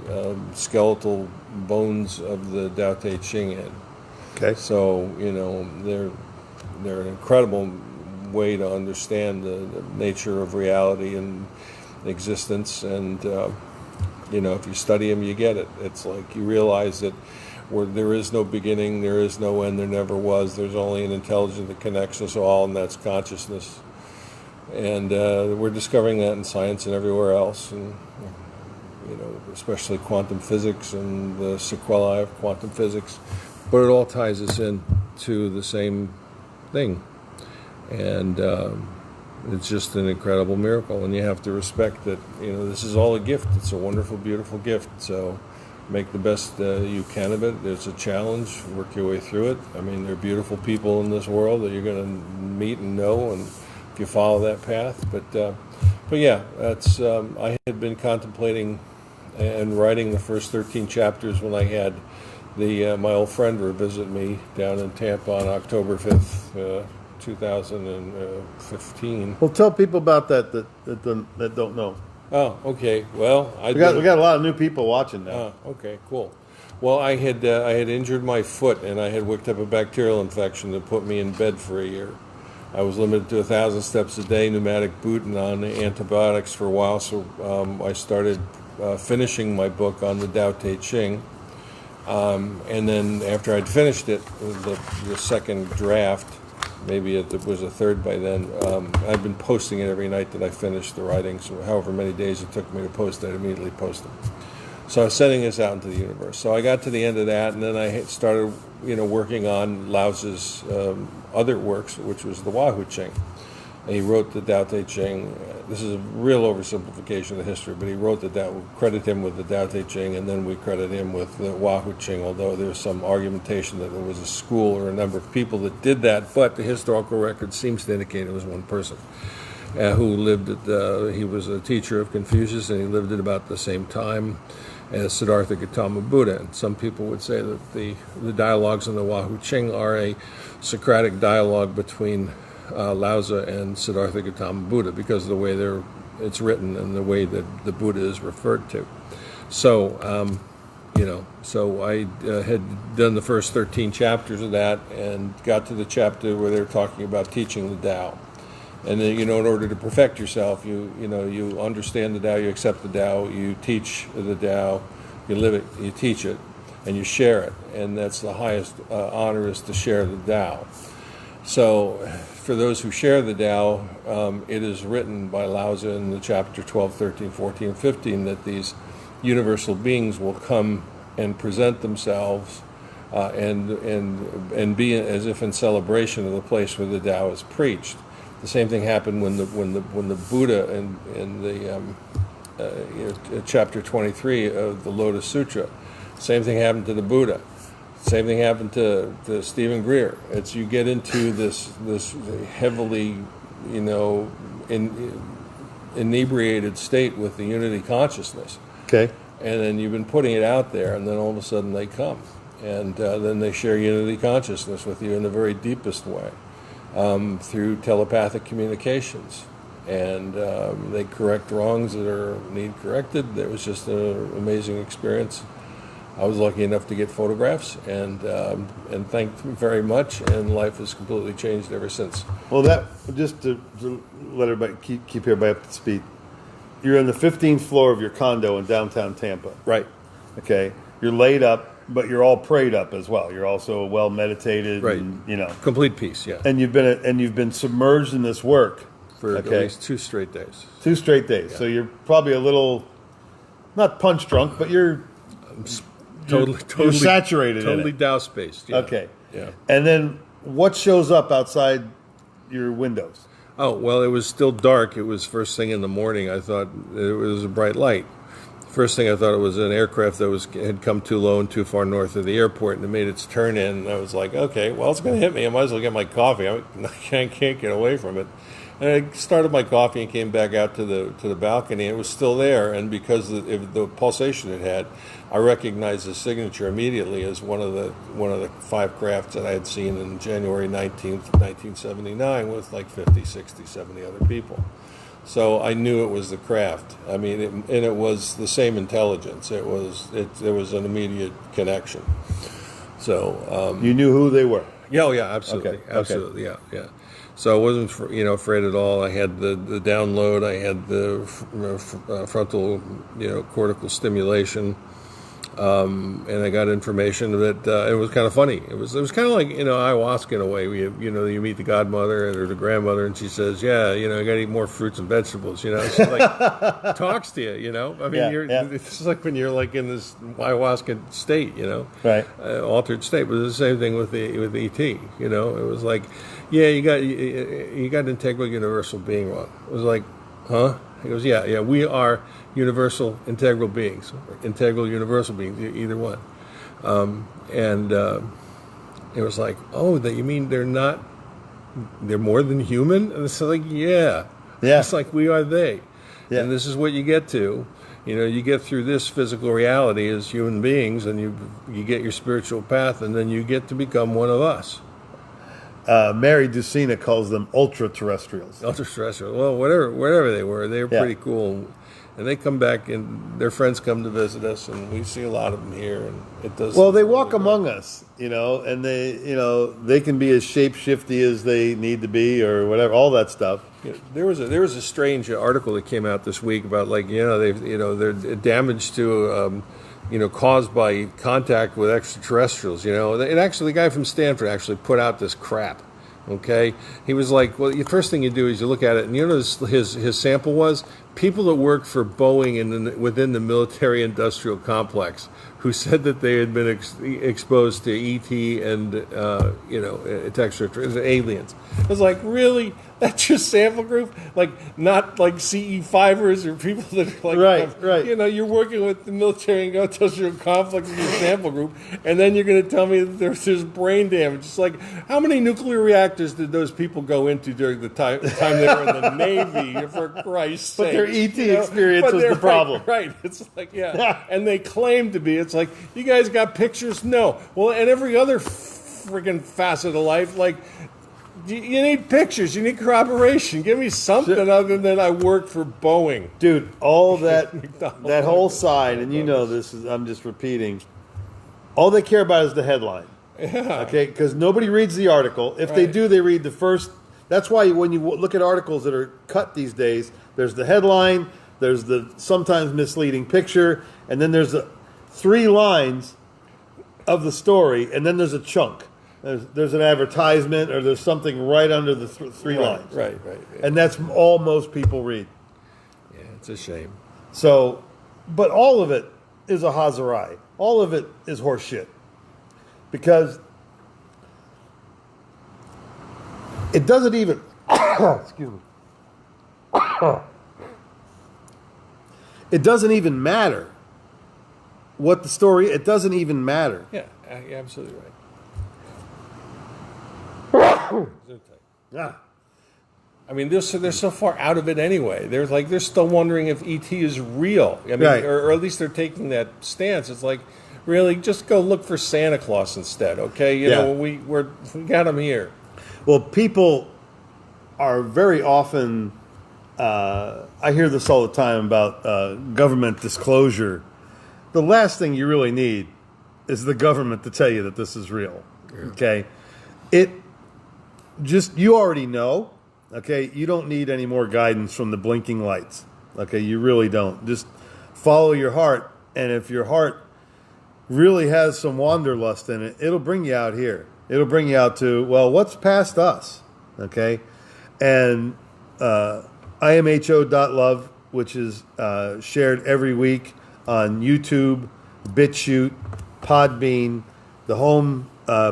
skeletal bones of the Tao Te Ching in. Okay. So, they're an incredible way to understand the nature of reality and existence. And, if you study them, you get it. It's like you realize that where there is no beginning, there is no end, there never was. There's only an intelligence that connects us all, and that's consciousness. And we're discovering that in science and everywhere else, and especially quantum physics and the sequelae of quantum physics. But it all ties us into the same thing, and it's just an incredible miracle. And you have to respect that. This is all a gift. It's a wonderful, beautiful gift. So make the best you can of it. There's a challenge. Work your way through it. I mean, there are beautiful people in this world that you're going to meet and know, and if you follow that path. But yeah, that's. I had been contemplating and writing the first 13 chapters when I had my old friend visit me down in Tampa on October 5th, 2015. Well, tell people about that don't know. Oh, okay. Well, we got a lot of new people watching now. Oh, okay, cool. Well, I had injured my foot, and I had worked up a bacterial infection that put me in bed for a year. I was limited to 1,000 steps a day, pneumatic boot, and on antibiotics for a while. So I started finishing my book on the Tao Te Ching. And then after I'd finished it, the second draft, maybe it was a third by then, I'd been posting it every night that I finished the writing. So however many days it took me to post it, I'd immediately post it. So I was sending this out into the universe. So I got to the end of that, and then I started, working on Laozi's other works, which was the Wahoo Ching. And he wrote the Tao Te Ching. This is a real oversimplification of the history, but he wrote credit him with the Tao Te Ching, and then we credit him with the Wahoo Ching, although there's some argumentation that there was a school or a number of people that did that, but the historical record seems to indicate it was one person who lived he was a teacher of Confucius, and he lived at about the same time as Siddhartha Gautama Buddha. And some people would say that the dialogues in the Wahoo Ching are a Socratic dialogue between Laozi and Siddhartha Gautama Buddha because of the way it's written and the way that the Buddha is referred to. So, so I had done the first 13 chapters of that and got to the chapter where they're talking about teaching the Tao. And then, in order to perfect yourself, you understand the Tao, you accept the Tao, you teach the Tao, you live it, you teach it, and you share it. And that's the highest honor, is to share the Tao. So for those who share the Tao, it is written by Laozi in the chapter 12, 13, 14, 15 that these universal beings will come and present themselves and be as if in celebration of the place where the Tao is preached. The same thing happened when the Buddha in the chapter 23 of the Lotus Sutra. Same thing happened to the Buddha. Same thing happened to Stephen Greer. You get into this heavily, inebriated state with the unity consciousness. Okay. And then you've been putting it out there, and then all of a sudden they come, and then they share unity consciousness with you in the very deepest way. Through telepathic communications, and they correct wrongs that need corrected. It was just an amazing experience. I was lucky enough to get photographs, and thanked them very much, and life has completely changed ever since. Well, that just to let everybody keep everybody up to speed. You're on the 15th floor of your condo in downtown Tampa. Right. Okay. You're laid up, but you're all prayed up as well. You're also well meditated, right? And, complete peace, yeah. And you've been submerged in this work for at least 2 straight days. 2 straight days. Yeah. So you're probably a little, not punch drunk, but you're totally saturated. Totally in it. Tao spaced. Yeah. Okay. Yeah. And then what shows up outside your windows? Oh well, it was still dark. It was first thing in the morning. I thought it was a bright light. First thing I thought it was an aircraft that had come too low and too far north of the airport, and it made its turn in. And I was like, okay, well, it's going to hit me. I might as well get my coffee. I can't get away from it. And I started my coffee and came back out to the balcony. It was still there, and because of the pulsation it had, I recognized the signature immediately as one of the 5 crafts that I had seen in January 19th, 1979, with like 50, 60, 70 other people. So I knew it was the craft. I mean, it was the same intelligence. There was an immediate connection. So you knew who they were. Yeah, absolutely, okay. Absolutely, yeah. So I wasn't, afraid at all. I had the download. I had the frontal, cortical stimulation. and I got information that it was kind of funny. It was kind of like ayahuasca in a way. You meet the godmother or the grandmother, and she says, "Yeah, I got to eat more fruits and vegetables." She like talks to you. I mean, it's like when you're like in this ayahuasca state, right, altered state. But it's the same thing with ET. It was like, yeah, you got integral universal being wrong. It was like, huh? He goes, yeah, we are universal integral beings, integral universal beings, either one. And it was like, oh, that you mean they're more than human? And it's like, yeah. It's like we are they. Yeah. And this is what you get to. You get through this physical reality as human beings, and you get your spiritual path, and then you get to become one of us. Mary Ducina calls them ultra-terrestrials. Ultra-terrestrial. Well, whatever they were pretty cool. And they come back, and their friends come to visit us, and we see a lot of them here. And it does. Well, they walk among us, and they can be as shape-shifty as they need to be, or whatever, all that stuff. There was a strange article that came out this week about they're damage to. Caused by contact with extraterrestrials. And actually, the guy from Stanford actually put out this crap. Okay, he was like, well, the first thing you do is you look at it, and his sample was people that worked for Boeing within the military-industrial complex who said that they had been exposed to ET and extraterrestrials, aliens. I was like, really? That's your sample group? Like, not like CE5ers or people that are like, right. You're working with the military and industrial complex in your sample group, and then you're going to tell me that there's brain damage. It's like, how many nuclear reactors did those people go into during the time they were in the Navy, for Christ's sake? But their ET experience was the problem. Right. It's like, yeah. And they claim to be. It's like, you guys got pictures? No. Well, and every other friggin' facet of life, like, you need pictures. You need corroboration. Give me something other than I work for Boeing. Dude, all that whole side, and I'm just repeating, all they care about is the headline. Yeah. Okay? Because nobody reads the article. If they do, they read the first. That's why when you look at articles that are cut these days, there's the headline, there's the sometimes misleading picture, and then there's the 3 lines of the story, and then there's a chunk. There's an advertisement, or there's something right under the 3 lines. Right. Yeah. And that's all most people read. Yeah, it's a shame. So, but all of it is a Hazarai. All of it is horseshit. Because it doesn't even... excuse me. It doesn't even matter what the story... It doesn't even matter. Yeah, you're absolutely right. I mean, they're so far out of it anyway. They're still wondering if ET is real. I mean, right. or at least they're taking that stance. It's like, really, just go look for Santa Claus instead, okay? We got him here. Well, people are very often. I hear this all the time about government disclosure. The last thing you really need is the government to tell you that this is real. Okay, you already know. Okay, you don't need any more guidance from the blinking lights. Okay, you really don't. Just follow your heart, and if your heart really has some wanderlust in it, it'll bring you out here. It'll bring you out to, well, what's past us? Okay, and imho.love, which is shared every week on YouTube, BitChute, Podbean. The home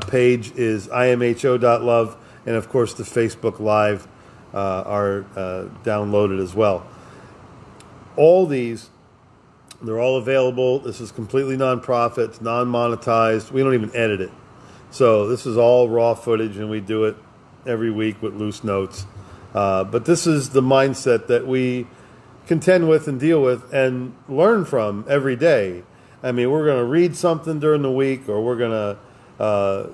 page is imho.love, and of course the Facebook Live are downloaded as well. All these, they're all available. This is completely nonprofit, it's non-monetized. We don't even edit it. So this is all raw footage, and we do it every week with loose notes. But this is the mindset that we contend with and deal with and learn from every day. I mean, we're going to read something during the week, or we're going to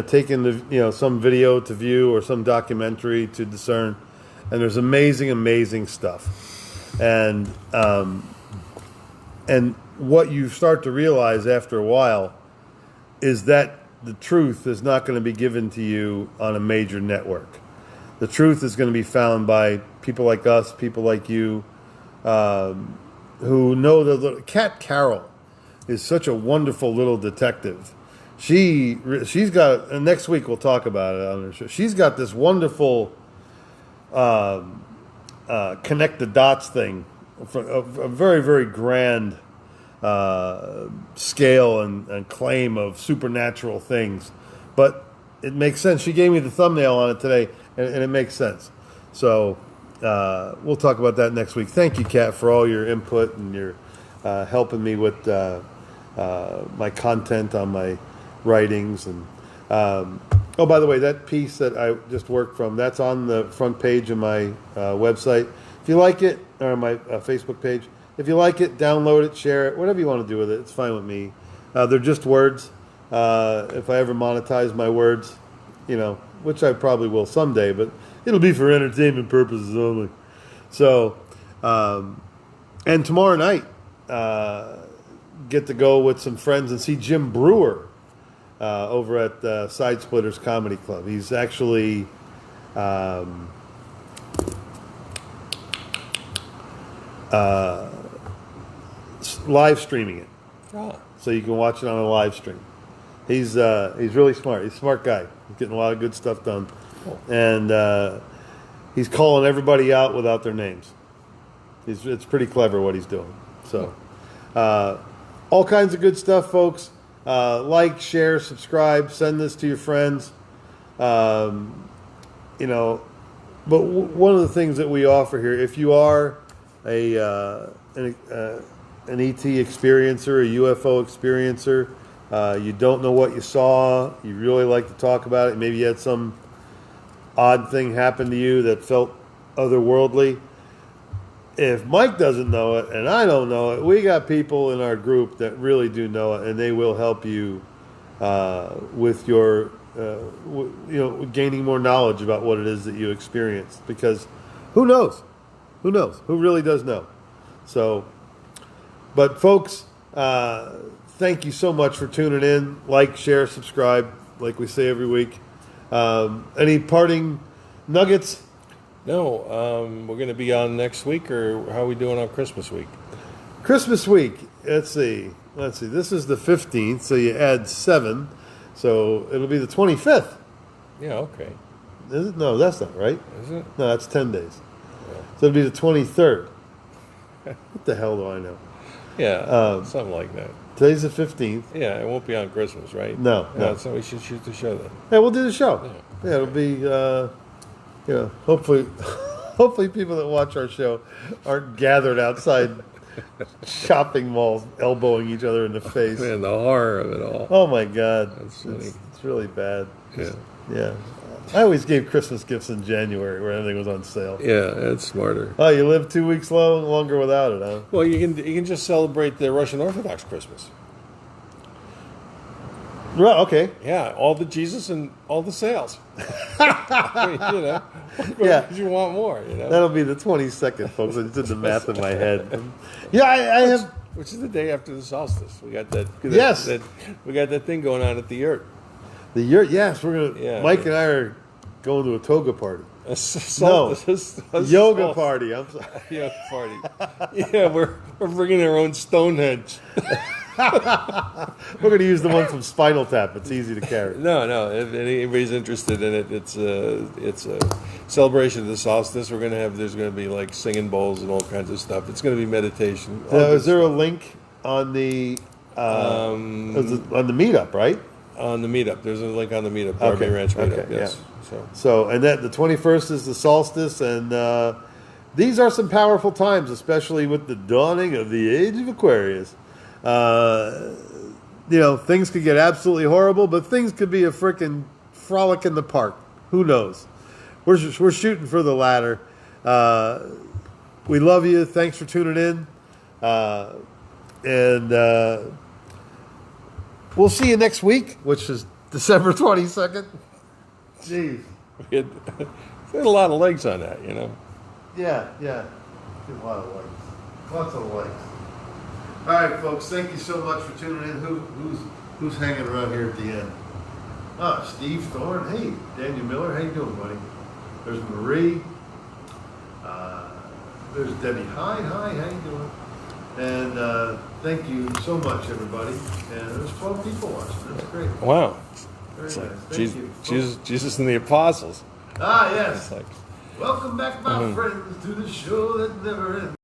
take in some video to view or some documentary to discern. And there's amazing stuff. And what you start to realize after a while is that the truth is not going to be given to you on a major network. The truth is going to be found by people like us, people like you, who know the Cat Carroll is such a wonderful little detective. She's got, and next week we'll talk about it on her show. She's got this wonderful connect the dots thing, a very, very grand scale and claim of supernatural things. But it makes sense. She gave me the thumbnail on it today, and it makes sense. So we'll talk about that next week. Thank you, Kat, for all your input and your helping me with my content on my writings. And oh, by the way, that piece that I just worked from, that's on the front page of my website. If you like it, or my Facebook page, if you like it, download it, share it, whatever you want to do with it. It's fine with me. They're just words. If I ever monetize my words, which I probably will someday, but it'll be for entertainment purposes only. So, and tomorrow night, get to go with some friends and see Jim Brewer over at Side Splitters Comedy Club. He's actually live streaming it, so you can watch it on a live stream. He's really smart. He's a smart guy. He's getting a lot of good stuff done, and he's calling everybody out without their names. It's pretty clever what he's doing. So, all kinds of good stuff, folks. Like, share, subscribe, send this to your friends. But one of the things that we offer here, if you are an ET experiencer, a UFO experiencer, you don't know what you saw, you really like to talk about it, maybe you had some odd thing happen to you that felt otherworldly. If Mike doesn't know it and I don't know it, we got people in our group that really do know it, and they will help you with your, gaining more knowledge about what it is that you experienced. Because who knows? Who knows? Who really does know? So, but folks, thank you so much for tuning in. Like, share, subscribe, like we say every week. Any parting nuggets? No, we're going to be on next week, or how are we doing on Christmas week? Christmas week. Let's see. This is the 15th, so you add 7, so it'll be the 25th. Yeah, okay. Is it? No, that's not right. Is it? No, that's 10 days. Yeah. So it'll be the 23rd. What the hell do I know? Yeah, something like that. Today's the 15th. Yeah, it won't be on Christmas, right? No. So we should shoot the show then. Yeah, we'll do the show. Yeah, it'll be, hopefully people that watch our show aren't gathered outside shopping malls elbowing each other in the face. Man, the horror of it all. Oh, my God. That's funny. It's really bad. Yeah. Yeah. I always gave Christmas gifts in January where everything was on sale. Yeah, that's smarter. Oh, you live 2 weeks longer without it, huh? Well, you can just celebrate the Russian Orthodox Christmas. Right, okay. Yeah, all the Jesus and all the sales. Yeah. Because you want more, That'll be the 22nd, folks. I just did the math in my head. Yeah, I have... Which is the day after the solstice. We got that. Yes. We got that thing going on at the yurt. The yurt, yes. We're gonna. Yeah, Mike and I are going to a toga party. A Yoga party. I'm sorry. Yoga party. Yeah, we're bringing our own Stonehenge. We're going to use the one from Spinal Tap. It's easy to carry. No. If anybody's interested in it, it's a celebration of the solstice. There's going to be like singing bowls and all kinds of stuff. It's going to be meditation. Is there a link on the on the meetup, right? On the meetup, there's a link on the meetup. RB Ranch meetup. Okay, yes. Yeah. So and that the 21st is the solstice, and these are some powerful times, especially with the dawning of the age of Aquarius. Things could get absolutely horrible, but things could be a frickin' frolic in the park. Who knows? We're shooting for the latter. We love you. Thanks for tuning in. And we'll see you next week, which is December 22nd. Jeez. We had a lot of legs on that, Yeah. A lot of legs. Lots of legs. All right, folks. Thank you so much for tuning in. Who's hanging around here at the end? Oh, Steve Thorne. Hey, Daniel Miller. How you doing, buddy? There's Marie. There's Debbie. Hi. How you doing? And thank you so much, everybody. And there's 12 people watching. That's great. Wow. Very It's nice. like Thank you. Jesus and the apostles. Ah, yes. It's like, Welcome back, my friends, to the show that never ends.